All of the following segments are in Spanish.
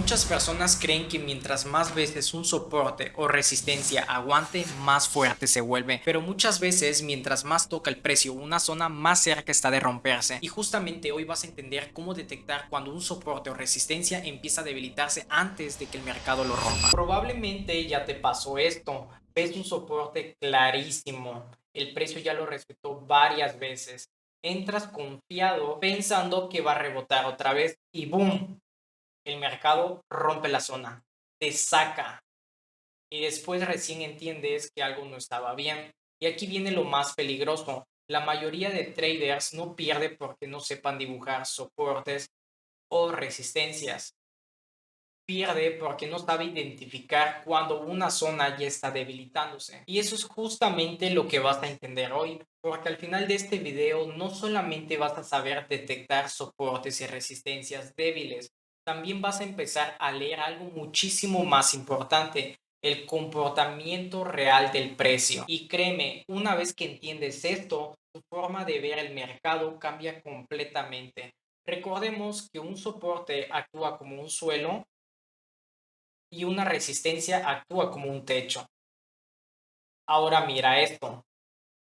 Muchas personas creen que mientras más veces un soporte o resistencia aguante, más fuerte se vuelve, pero muchas veces mientras más toca el precio una zona, más cerca está de romperse. Y justamente hoy vas a entender cómo detectar cuando un soporte o resistencia empieza a debilitarse antes de que el mercado lo rompa. Probablemente ya te pasó esto, ves un soporte clarísimo, el precio ya lo respetó varias veces, entras confiado pensando que va a rebotar otra vez y ¡boom! El mercado rompe la zona, te saca y después recién entiendes que algo no estaba bien. Y aquí viene lo más peligroso. La mayoría de traders no pierde porque no sepan dibujar soportes o resistencias. Pierde porque no sabe identificar cuando una zona ya está debilitándose. Y eso es justamente lo que vas a entender hoy, porque al final de este video no solamente vas a saber detectar soportes y resistencias débiles, también vas a empezar a leer algo muchísimo más importante, el comportamiento real del precio. Y créeme, una vez que entiendes esto, tu forma de ver el mercado cambia completamente. Recordemos que un soporte actúa como un suelo y una resistencia actúa como un techo. Ahora mira esto.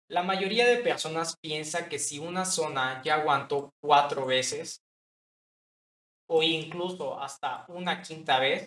La mayoría de personas piensa que si una zona ya aguantó 4 veces o incluso hasta una quinta vez,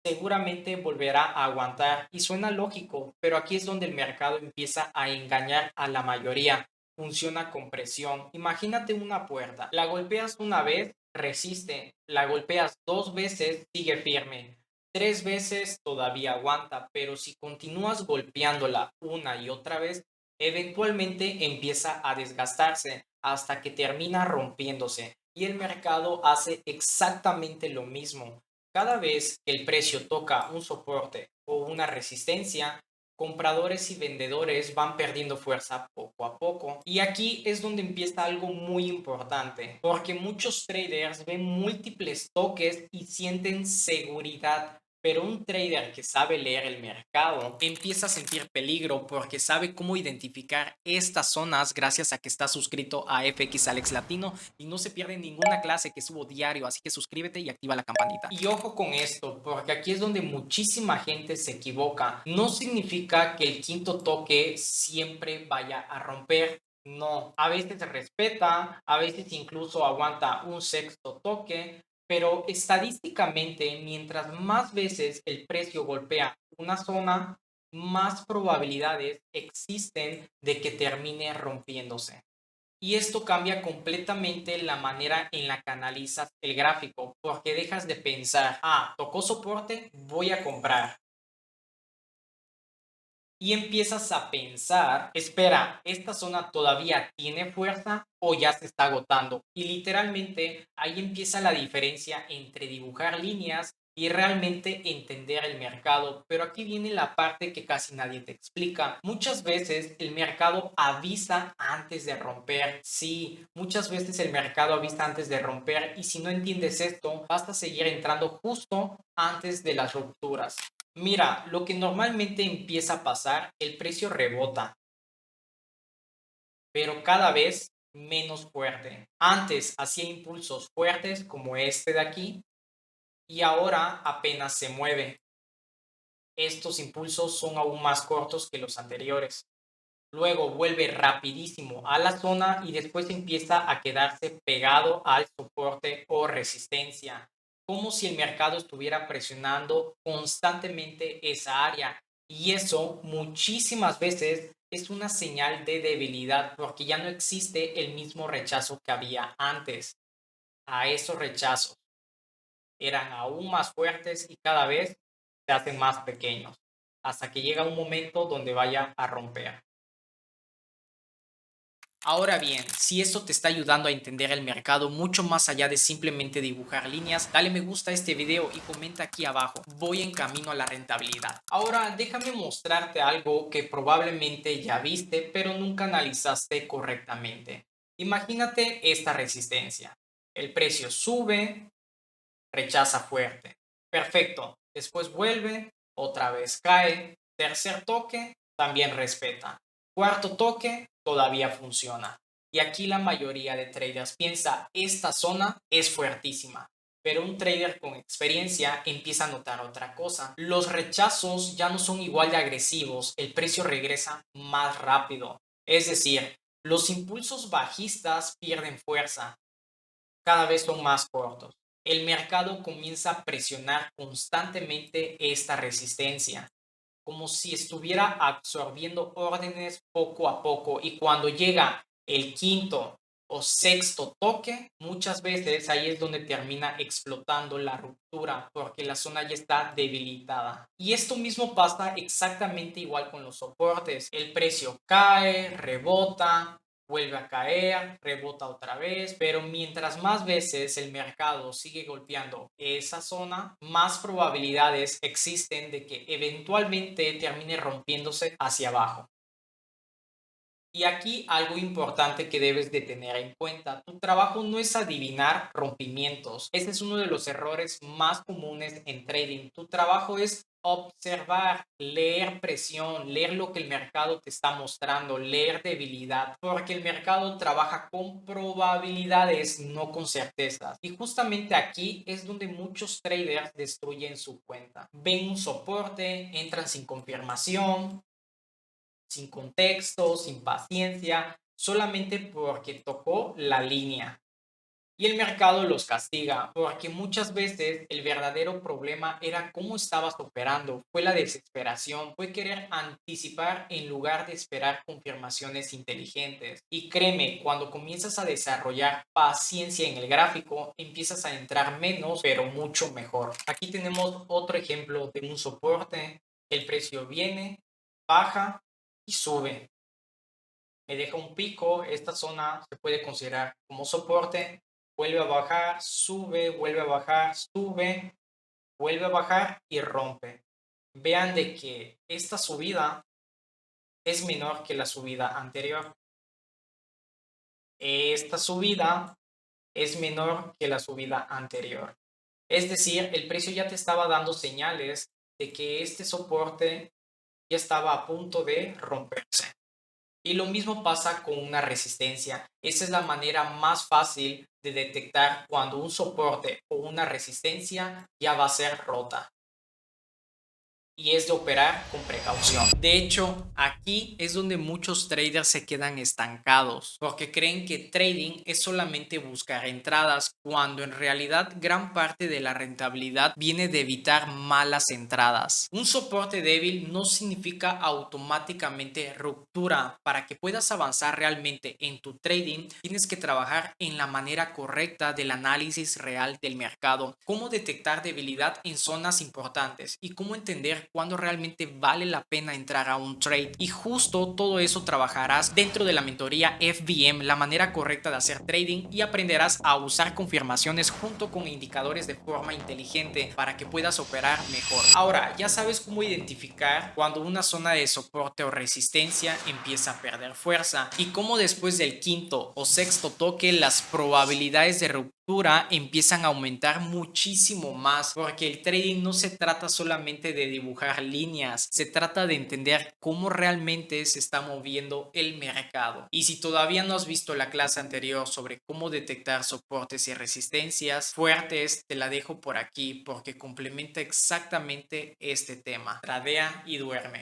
seguramente volverá a aguantar y suena lógico, pero aquí es donde el mercado empieza a engañar a la mayoría. Funciona con presión. Imagínate una puerta. La golpeas una vez, resiste. La golpeas 2 veces, sigue firme. 3 veces todavía aguanta, pero si continúas golpeándola una y otra vez, eventualmente empieza a desgastarse hasta que termina rompiéndose. Y el mercado hace exactamente lo mismo. Cada vez que el precio toca un soporte o una resistencia, compradores y vendedores van perdiendo fuerza poco a poco. Y aquí es donde empieza algo muy importante, porque muchos traders ven múltiples toques y sienten seguridad. Pero un trader que sabe leer el mercado empieza a sentir peligro porque sabe cómo identificar estas zonas gracias a que está suscrito a FX Alex Latino y no se pierde ninguna clase que subo diario, así que suscríbete y activa la campanita. Y ojo con esto, porque aquí es donde muchísima gente se equivoca. No significa que el quinto toque siempre vaya a romper. No, a veces se respeta, a veces incluso aguanta un sexto toque, pero estadísticamente, mientras más veces el precio golpea una zona, más probabilidades existen de que termine rompiéndose. Y esto cambia completamente la manera en la que analizas el gráfico, porque dejas de pensar, tocó soporte, voy a comprar. Y empiezas a pensar, espera, ¿esta zona todavía tiene fuerza o ya se está agotando? Y literalmente ahí empieza la diferencia entre dibujar líneas y realmente entender el mercado. Pero aquí viene la parte que casi nadie te explica. Muchas veces el mercado avisa antes de romper. Sí, muchas veces el mercado avisa antes de romper y si no entiendes esto, vas a seguir entrando justo antes de las rupturas. Mira, lo que normalmente empieza a pasar, el precio rebota, pero cada vez menos fuerte. Antes hacía impulsos fuertes como este de aquí y ahora apenas se mueve. Estos impulsos son aún más cortos que los anteriores. Luego vuelve rapidísimo a la zona y después empieza a quedarse pegado al soporte o resistencia, como si el mercado estuviera presionando constantemente esa área. Y eso muchísimas veces es una señal de debilidad porque ya no existe el mismo rechazo que había antes. A esos rechazos eran aún más fuertes y cada vez se hacen más pequeños, hasta que llega un momento donde vaya a romper. Ahora bien, si esto te está ayudando a entender el mercado mucho más allá de simplemente dibujar líneas, dale me gusta a este video y comenta aquí abajo. Voy en camino a la rentabilidad. Ahora déjame mostrarte algo que probablemente ya viste, pero nunca analizaste correctamente. Imagínate esta resistencia. El precio sube, rechaza fuerte. Perfecto. Después vuelve, otra vez cae. Tercer toque, también respeta. Cuarto toque, todavía funciona. Y aquí la mayoría de traders piensa, esta zona es fuertísima. Pero un trader con experiencia empieza a notar otra cosa. Los rechazos ya no son igual de agresivos, el precio regresa más rápido. Es decir, los impulsos bajistas pierden fuerza, cada vez son más cortos. El mercado comienza a presionar constantemente esta resistencia, como si estuviera absorbiendo órdenes poco a poco, y cuando llega el quinto o sexto toque, muchas veces ahí es donde termina explotando la ruptura porque la zona ya está debilitada. Y esto mismo pasa exactamente igual con los soportes. El precio cae, rebota, vuelve a caer, rebota otra vez, pero mientras más veces el mercado sigue golpeando esa zona, más probabilidades existen de que eventualmente termine rompiéndose hacia abajo. Y aquí algo importante que debes de tener en cuenta: tu trabajo no es adivinar rompimientos. Este es uno de los errores más comunes en trading. Tu trabajo es observar, leer presión, leer lo que el mercado te está mostrando, leer debilidad, porque el mercado trabaja con probabilidades, no con certezas. Y justamente aquí es donde muchos traders destruyen su cuenta. Ven un soporte, entran sin confirmación, sin contexto, sin paciencia, solamente porque tocó la línea. Y el mercado los castiga, porque muchas veces el verdadero problema era cómo estabas operando, fue la desesperación, fue querer anticipar en lugar de esperar confirmaciones inteligentes. Y créeme, cuando comienzas a desarrollar paciencia en el gráfico, empiezas a entrar menos, pero mucho mejor. Aquí tenemos otro ejemplo de un soporte. El precio viene, baja y sube. Me deja un pico, esta zona se puede considerar como soporte, vuelve a bajar, sube, vuelve a bajar, sube, vuelve a bajar y rompe. Vean de que esta subida es menor que la subida anterior. Esta subida es menor que la subida anterior. Es decir, el precio ya te estaba dando señales de que este soporte ya estaba a punto de romperse. Y lo mismo pasa con una resistencia. Esa es la manera más fácil de detectar cuando un soporte o una resistencia ya va a ser rota. Y es de operar con precaución. De hecho, aquí es donde muchos traders se quedan estancados, porque creen que trading es solamente buscar entradas, cuando en realidad gran parte de la rentabilidad viene de evitar malas entradas. Un soporte débil no significa automáticamente ruptura. Para que puedas avanzar realmente en tu trading, tienes que trabajar en la manera correcta del análisis real del mercado, cómo detectar debilidad en zonas importantes y cómo entender cuándo realmente vale la pena entrar a un trade. Y justo todo eso trabajarás dentro de la mentoría FBM, la manera correcta de hacer trading, y aprenderás a usar confirmaciones junto con indicadores de forma inteligente para que puedas operar mejor. Ahora, ya sabes cómo identificar cuando una zona de soporte o resistencia empieza a perder fuerza, y cómo después del quinto o sexto toque las probabilidades de ruptura empiezan a aumentar muchísimo más, porque el trading no se trata solamente de dibujar líneas, se trata de entender cómo realmente se está moviendo el mercado. Y si todavía no has visto la clase anterior sobre cómo detectar soportes y resistencias fuertes, te la dejo por aquí porque complementa exactamente este tema. Tradea y duerme.